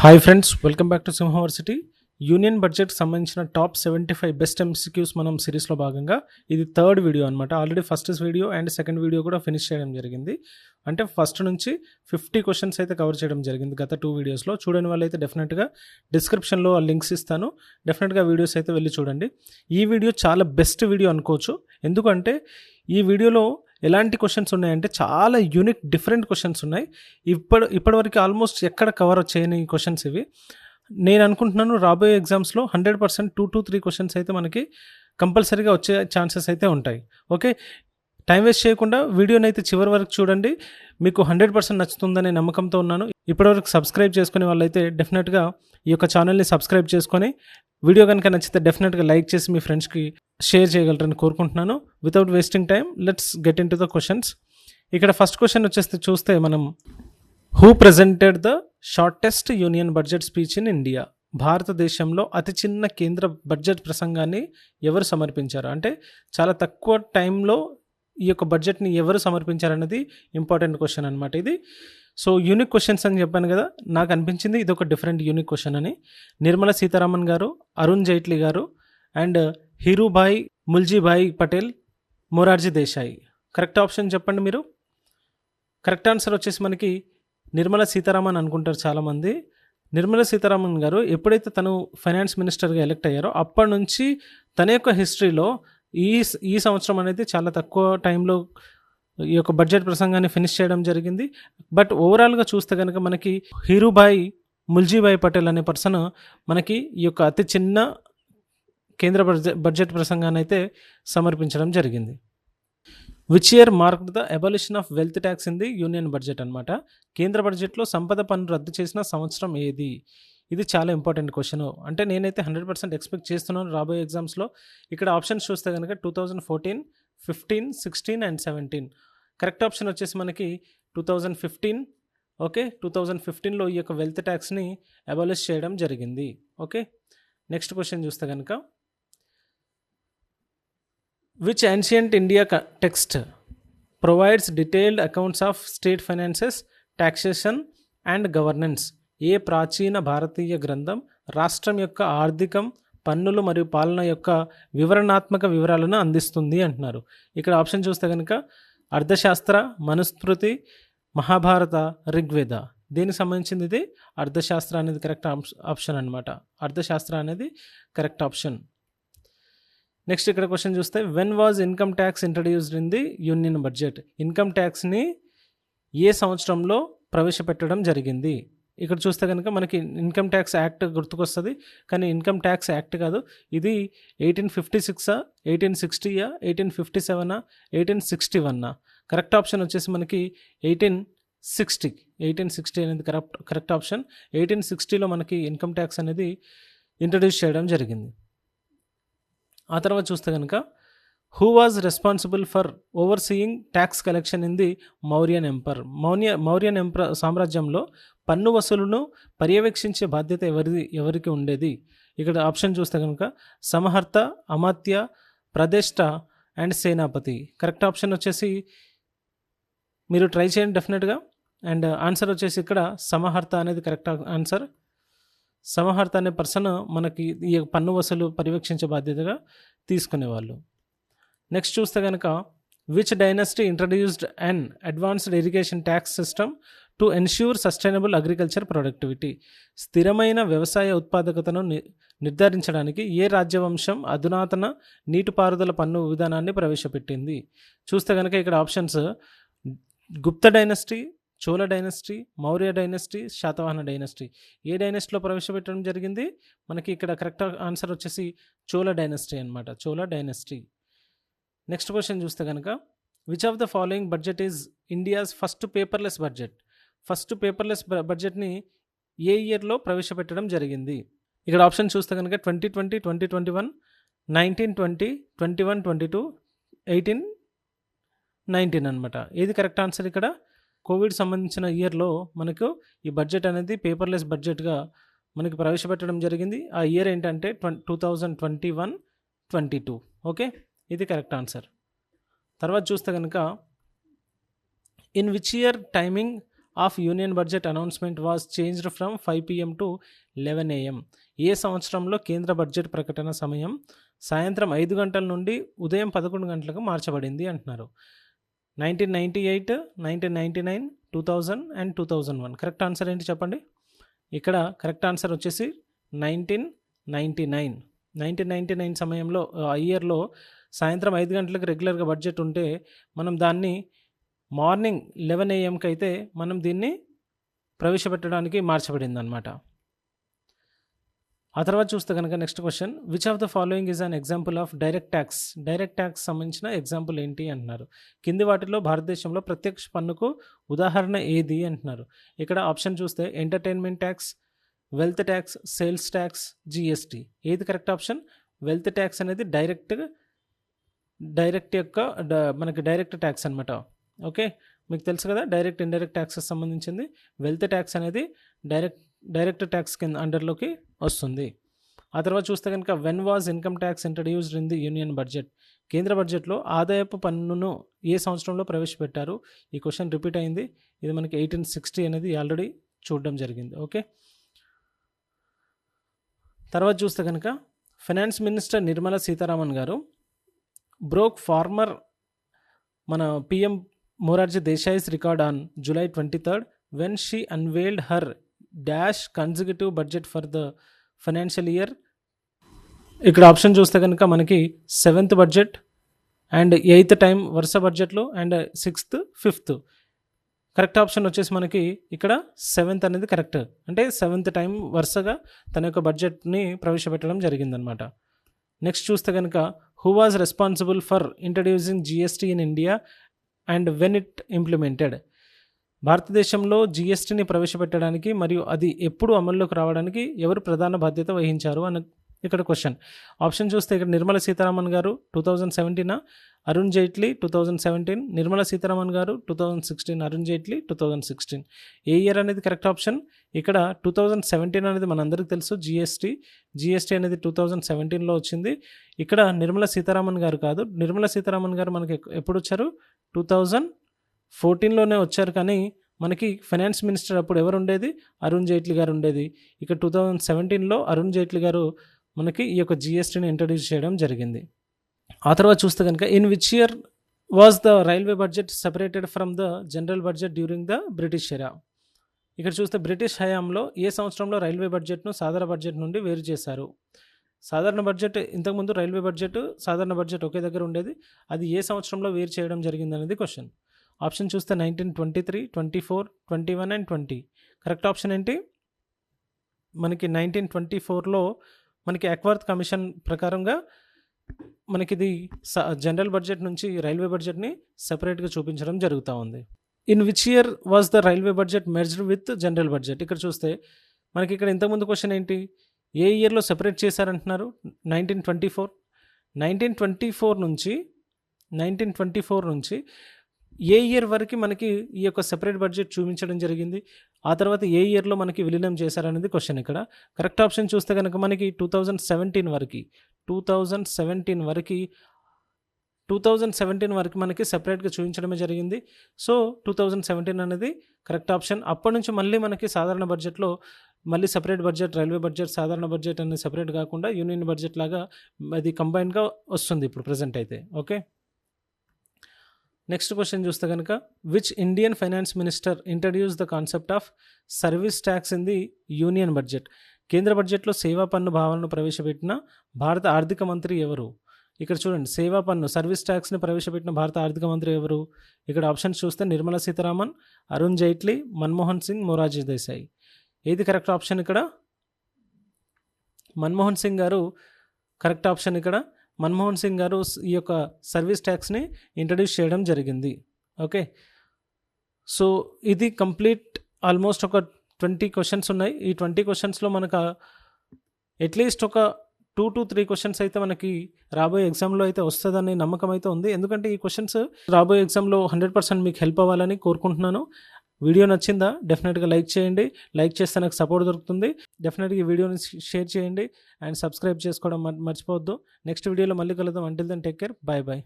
Hi friends, welcome back to Simhaversity. Union బడ్జెట్కి సంబంధించిన top 75 best MCQs మనం సిరీస్లో భాగంగా ఇది థర్డ్ వీడియో అనమాట. Already first video and second video కూడా ఫినిష్ చేయడం జరిగింది. అంటే ఫస్ట్ నుంచి 50 క్వశ్చన్స్ అయితే కవర్ చేయడం జరిగింది గత 2 వీడియోస్లో. చూడని వాళ్ళు అయితే డెఫినెట్గా డిస్క్రిప్షన్లో లింక్స్ ఇస్తాను, డెఫినెట్గా వీడియోస్ అయితే వెళ్ళి చూడండి. ఈ వీడియో చాలా బెస్ట్ వీడియో అనుకోవచ్చు. ఎందుకంటే ఈ వీడియోలో ఎలాంటి క్వశ్చన్స్ ఉన్నాయంటే చాలా యూనిక్ డిఫరెంట్ క్వశ్చన్స్ ఉన్నాయి. ఇప్పటివరకు ఆల్మోస్ట్ ఎక్కడ కవర్ చేయని క్వశ్చన్స్ ఇవి. నేను అనుకుంటున్నాను రాబోయే ఎగ్జామ్స్లో 100% 2 to 3 క్వశ్చన్స్ అయితే మనకి కంపల్సరీగా వచ్చే ఛాన్సెస్ అయితే ఉంటాయి. ఓకే, టైం వేస్ట్ చేయకుండా వీడియోని అయితే చివరి వరకు చూడండి. మీకు 100% నచ్చుతుందనే నమ్మకంతో ఉన్నాను. ఇప్పటివరకు సబ్స్క్రైబ్ చేసుకునే వాళ్ళైతే డెఫినెట్గా ఈ యొక్క ఛానల్ని సబ్స్క్రైబ్ చేసుకొని వీడియో కనుక నచ్చితే డెఫినెట్గా లైక్ చేసి మీ ఫ్రెండ్స్కి షేర్ చేయగలరని కోరుకుంటున్నాను. Without wasting time let's get in to the questions. ఇక్కడ ఫస్ట్ క్వశ్చన్ వచ్చేసి చూస్తే మనం, who presented the shortest union budget speech in India? భారతదేశంలో అతి చిన్న కేంద్ర బడ్జెట్ ప్రసంగాన్ని ఎవరు సమర్పించారు? అంటే చాలా తక్కువ టైంలో ఈ యొక్క బడ్జెట్ని ఎవరు సమర్పించారనేది ఇంపార్టెంట్ క్వశ్చన్ అనమాట ఇది. సో యూనిక్ క్వశ్చన్స్ అని చెప్పాను కదా, నాకు అనిపించింది ఇది ఒక డిఫరెంట్ యూనిక్ క్వశ్చన్ అని. నిర్మలా సీతారామన్ గారు, అరుణ్ జైట్లీ గారు and Hirubhai Muljibhai Patel, Morarji Desai. Correct option చెప్పండి మీరు. కరెక్ట్ ఆన్సర్ వచ్చేసి మనకి నిర్మలా సీతారామన్ అనుకుంటారు చాలామంది. నిర్మలా సీతారామన్ గారు ఎప్పుడైతే తను ఫైనాన్స్ మినిస్టర్గా ఎలక్ట్ అయ్యారో అప్పటి నుంచి తన యొక్క హిస్టరీలో ఈ సంవత్సరం అనేది చాలా తక్కువ టైంలో ఈ యొక్క బడ్జెట్ ప్రసంగాన్ని ఫినిష్ చేయడం జరిగింది. బట్ ఓవరాల్గా చూస్తే కనుక మనకి హీరూభాయ్ ముల్జీభాయ్ పటేల్ అనే పర్సన్ మనకి ఈ యొక్క అతి చిన్న కేంద్ర బడ్జెట్ ప్రసంగాన్ని అయితే సమర్పించడం జరిగింది. Which year marked the abolition of wealth tax in the union budget అనమాట. కేంద్ర బడ్జెట్లో సంపద పన్ను రద్దు చేసిన సంవత్సరం ఏది? ఇది చాలా ఇంపార్టెంట్ క్వశ్చన్. అంటే నేనైతే 100% ఎక్స్పెక్ట్ చేస్తున్నాను రాబోయే ఎగ్జామ్స్లో. ఇక్కడ ఆప్షన్స్ చూస్తే కనుక 2014, 15, 16 అండ్ 17. కరెక్ట్ ఆప్షన్ వచ్చేసి మనకి 2015. ఓకే, 2015లో ఈ యొక్క వెల్త్ ట్యాక్స్ని అబాలిష్ చేయడం జరిగింది. ఓకే, నెక్స్ట్ క్వశ్చన్ చూస్తే కనుక, which ancient India text provides detailed accounts of state finances, taxation and governance? ఏ ప్రాచీన భారతీయ గ్రంథం రాష్ట్రం యొక్క ఆర్థికం, పన్నులు మరియు పాలన యొక్క వివరణాత్మక వివరాలను అందిస్తుంది అంటున్నారు. ఇక్కడ ఆప్షన్ చూస్తే కనుక అర్థశాస్త్ర, మనుస్మృతి, మహాభారత, ఋగ్వేద. దీనికి సంబంధించింది ఇది అర్థశాస్త్ర అనేది కరెక్ట్ ఆప్షన్ అనమాట. అర్థశాస్త్ర అనేది కరెక్ట్ ఆప్షన్. నెక్స్ట్ ఇక్కడ క్వశ్చన్ చూస్తే, when was income tax introduced in the union budget? Income ట్యాక్స్ని ఏ సంవత్సరంలో ప్రవేశపెట్టడం జరిగింది? ఇక్కడ చూస్తే కనుక మనకి ఇన్కమ్ ట్యాక్స్ యాక్ట్ గుర్తుకొస్తుంది, కానీ ఇన్కమ్ ట్యాక్స్ యాక్ట్ కాదు ఇది. 1856, 1860, 1857, 1861. కరెక్ట్ ఆప్షన్ వచ్చేసి మనకి 1860 అనేది కరెక్ట్ ఆప్షన్. 1860లో మనకి ఇన్కమ్ ట్యాక్స్ అనేది ఇంట్రడ్యూస్ చేయడం జరిగింది. ఆ తర్వాత చూస్తే కనుక, who was responsible for overseeing tax collection in the Mauryan ampere? Mauryan సామ్రాజ్యంలో పన్ను వసూలును పర్యవేక్షించే బాధ్యత ఎవరికి ఉండేది? ఇక్కడ ఆప్షన్ చూస్తే కనుక సమహర్త, అమాత్య, ప్రదేష్ట అండ్ సేనాపతి. కరెక్ట్ ఆప్షన్ వచ్చేసి మీరు ట్రై చేయండి డెఫినెట్గా. అండ్ ఆన్సర్ వచ్చేసి ఇక్కడ సమహర్త అనేది కరెక్ట్ ఆన్సర్. సమహర్త అనే పర్సన్ మనకి ఈ పన్ను వసూలు పర్యవేక్షించే బాధ్యతగా తీసుకునేవాళ్ళు. నెక్స్ట్ చూస్తే కనుక, which dynasty introduced an advanced irrigation tax system to ensure sustainable agriculture productivity? స్థిరమైన వ్యవసాయ ఉత్పాదకతను నిర్ధారించడానికి ఏ రాజ్యవంశం అధునాతన నీటిపారుదల పన్ను విధానాన్ని ప్రవేశపెట్టింది? చూస్తే కనుక ఇక్కడ options Gupta dynasty, Chola dynasty, Maurya dynasty, Satavahana dynasty. ఏ డైనస్టీలో ప్రవేశపెట్టడం జరిగింది? మనకి ఇక్కడ కరెక్ట్ ఆన్సర్ వచ్చేసి చోళ డైనస్టీ అనమాట. చోళ డైనస్టీ. నెక్స్ట్ క్వశ్చన్ చూస్తే కనుక, which of the following budget is India's first paperless budget? First paperless బడ్జెట్ని ఏ ఇయర్లో ప్రవేశపెట్టడం జరిగింది? ఇక్కడ ఆప్షన్ చూస్తే కనుక 2020, 2021, 1920, 21, 22, 1819 అనమాట. ఏది కరెక్ట్ ఆన్సర్? ఇక్కడ కోవిడ్ సంబంధించిన ఇయర్లో మనకు ఈ బడ్జెట్ అనేది పేపర్లెస్ బడ్జెట్గా మనకి ప్రవేశపెట్టడం జరిగింది. ఆ ఇయర్ ఏంటంటే 2021, 22. ఓకే, ఇది కరెక్ట్ ఆన్సర్. తర్వాత చూస్తే కనుక, in which year timing of union budget announcement was changed from 5 PM to 11 AM. ఏ సంవత్సరంలో కేంద్ర బడ్జెట్ ప్రకటన సమయం సాయంత్రం 5 గంటల నుండి ఉదయం 11 గంటలకు మార్చబడింది అంటున్నారు. 1998, 1999, 2000 అండ్ 2001. కరెక్ట్ ఆన్సర్ ఏంటి చెప్పండి. ఇక్కడ కరెక్ట్ ఆన్సర్ వచ్చేసి 1999. 1999 సమయంలో ఆ ఇయర్లో సాయంత్రం 5 గంటలకు రెగ్యులర్గా బడ్జెట్ ఉంటే మనం దాన్ని మార్నింగ్ 11 AMకి అయితే మనం దీన్ని ప్రవేశపెట్టడానికి మార్చబడింది అనమాట. ఆ తర్వాత చూస్తే కనుక next question, which of the following is an example of direct tax. Direct tax సంబంధించిన ఎగ్జాంపుల్ ఏంటి అంటున్నారు. కింది వాటిలో భారతదేశంలో ప్రత్యక్ష పన్నుకు ఉదాహరణ ఏది అంటున్నారు. ఇక్కడ ఆప్షన్ చూస్తే entertainment tax, wealth tax, sales tax, GST. ఏది కరెక్ట్ ఆప్షన్? వెల్త్ ట్యాక్స్ అనేది డైరెక్ట్ యొక్క మనకి డైరెక్ట్ ట్యాక్స్ అనమాట. ఓకే, మీకు తెలుసు కదా డైరెక్ట్ ఇండైరెక్ట్ ట్యాక్సెస్ సంబంధించింది. వెల్త్ ట్యాక్స్ అనేది డైరెక్ట్ ట్యాక్స్ కింద అండర్లోకి వస్తుంది. ఆ తర్వాత చూస్తే కనుక when was income tax introduced in the union budget. కేంద్ర బడ్జెట్లో ఆదాయపు పన్నును ఏ సంవత్సరంలో ప్రవేశపెట్టారు. ఈ క్వశ్చన్ రిపీట్ అయింది. ఇది మనకి 1860 అనేది ఆల్రెడీ చూడడం జరిగింది. ఓకే, తర్వాత చూస్తే కనుక ఫైనాన్స్ మినిస్టర్ నిర్మలా సీతారామన్ గారు బ్రోక్ ఫార్మర్ మన PM Morarji Desai's record on July 23rd when she unveiled her dash consecutive budget for the financial year. ఇక్కడ ఆప్షన్ చూస్తే కనుక మనకి 7th budget and 8th time వరుస బడ్జెట్లో and 6th, 5th. Correct option వచ్చేసి మనకి ఇక్కడ 7th అనేది కరెక్ట్. అంటే 7th టైం వరుసగా తన యొక్క బడ్జెట్ని ప్రవేశపెట్టడం జరిగిందనమాట. నెక్స్ట్ చూస్తే కనుక who was responsible for introducing GST in India and when it implemented. భారతదేశంలో GSTని ప్రవేశపెట్టడానికి మరియు అది ఎప్పుడు అమల్లోకి రావడానికి ఎవరు ప్రధాన బాధ్యత వహించారు అని ఇక్కడ క్వశ్చన్. ఆప్షన్ చూస్తే ఇక్కడ నిర్మలా సీతారామన్ గారు 2017, అరుణ్ జైట్లీ 2017, నిర్మలా సీతారామన్ గారు 2016, అరుణ్ జైట్లీ 2016. ఏ ఇయర్ అనేది కరెక్ట్ ఆప్షన్? ఇక్కడ 2017 అనేది మనందరికీ తెలుసు. GST అనేది 2017లో వచ్చింది. ఇక్కడ నిర్మలా సీతారామన్ గారు కాదు. నిర్మలా సీతారామన్ గారు మనకి ఎప్పుడు వచ్చారు? 2014లోనే వచ్చారు. కానీ మనకి ఫైనాన్స్ మినిస్టర్ అప్పుడు ఎవరు ఉండేది? అరుణ్ జైట్లీ గారు ఉండేది. ఇక 2017లో అరుణ్ జైట్లీ గారు మనకి ఈ యొక్క GSTని ఇంట్రడ్యూస్ చేయడం జరిగింది. ఆ తర్వాత చూస్తే కనుక in which year was the railway budget separated from the general budget during the British ఎరా. ఇక్కడ చూస్తే బ్రిటిష్ హయాంలో ఏ సంవత్సరంలో రైల్వే బడ్జెట్ను సాధారణ బడ్జెట్ నుండి వేరు చేశారు. సాధారణ బడ్జెట్ ఇంతకుముందు రైల్వే బడ్జెట్ సాధారణ బడ్జెట్ ఒకే దగ్గర ఉండేది. అది ఏ సంవత్సరంలో వేరు చేయడం జరిగింది అనేది క్వశ్చన్. ఆప్షన్ చూస్తే 1923, 24, 21 అండ్ 20. కరెక్ట్ ఆప్షన్ ఏంటి? మనకి 1924లో మనకి అక్వర్త్ కమిషన్ ప్రకారంగా మనకి ఇది జనరల్ బడ్జెట్ నుంచి రైల్వే బడ్జెట్ని సెపరేట్గా చూపించడం జరుగుతూ ఉంది. In which year was the railway budget merged with general budget. ఇక్కడ చూస్తే మనకి ఇక్కడ ఇంతకుముందు క్వశ్చన్ ఏంటి? ఏ ఇయర్లో సెపరేట్ చేశారంటున్నారు? 1924. 1924 నుంచి ఏ ఇయర్ వరకు మనకి ఈ యొక్క సెపరేట్ బడ్జెట్ చూపించడం జరిగింది. ఆ తర్వాత ఏ ఇయర్లో మనకి విలీనం చేశారనేది క్వశ్చన్. ఇక్కడ కరెక్ట్ ఆప్షన్ చూస్తే కనుక మనకి 2017 వరకు మనకి సెపరేట్గా చూపించడమే జరిగింది. సో 2017 అనేది కరెక్ట్ ఆప్షన్. అప్పటి నుంచి మళ్ళీ మనకి సాధారణ బడ్జెట్లో మళ్ళీ సెపరేట్ బడ్జెట్, రైల్వే బడ్జెట్, సాధారణ బడ్జెట్ అనేది సెపరేట్ కాకుండా యూనియన్ బడ్జెట్ లాగా అది కంబైన్గా వస్తుంది ఇప్పుడు ప్రజెంట్ అయితే. ఓకే, నెక్స్ట్ క్వశ్చన్ చూస్తే కనుక which Indian finance minister introduce the concept of service tax in the union budget. కేంద్ర బడ్జెట్లో సేవా పన్ను భావనను ప్రవేశపెట్టిన భారత ఆర్థిక మంత్రి ఎవరు? ఇక్కడ చూడండి, సేవా పన్ను సర్వీస్ ట్యాక్స్ని ప్రవేశపెట్టిన భారత ఆర్థిక మంత్రి ఎవరు? ఇక్కడ ఆప్షన్స్ చూస్తే నిర్మలా సీతారామన్, అరుణ్ జైట్లీ, మన్మోహన్ సింగ్, మొరార్జీ దేశాయ్. ఏది కరెక్ట్ ఆప్షన్? ఇక్కడ మన్మోహన్ సింగ్ గారు కరెక్ట్ ఆప్షన్. ఇక్కడ మన్మోహన్ సింగ్ గారు ఈ యొక్క సర్వీస్ ట్యాక్స్ని ఇంట్రడ్యూస్ చేయడం జరిగింది. ఓకే, సో ఇది కంప్లీట్ ఆల్మోస్ట్ ఒక 20 క్వశ్చన్స్ ఉన్నాయి. ఈ 20 క్వశ్చన్స్లో మనకు అట్లీస్ట్ ఒక 2 to 3 క్వశ్చన్స్ అయితే మనకి రాబోయే ఎగ్జామ్లో అయితే వస్తుందని నమ్మకం అయితే ఉంది. ఎందుకంటే ఈ క్వశ్చన్స్ రాబోయే ఎగ్జామ్లో 100% మీకు హెల్ప్ అవ్వాలని కోరుకుంటున్నాను. వీడియో నచ్చిందా? డెఫినెట్గా లైక్ చేయండి. లైక్ చేస్తే నాకు సపోర్ట్ దొరుకుతుంది. డెఫినెట్గా ఈ వీడియోని షేర్ చేయండి అండ్ సబ్స్క్రైబ్ చేసుకోవడం మర్చిపోవద్దు. నెక్స్ట్ వీడియోలో మళ్ళీ కలుద్దాం. Until then take care. Bye bye.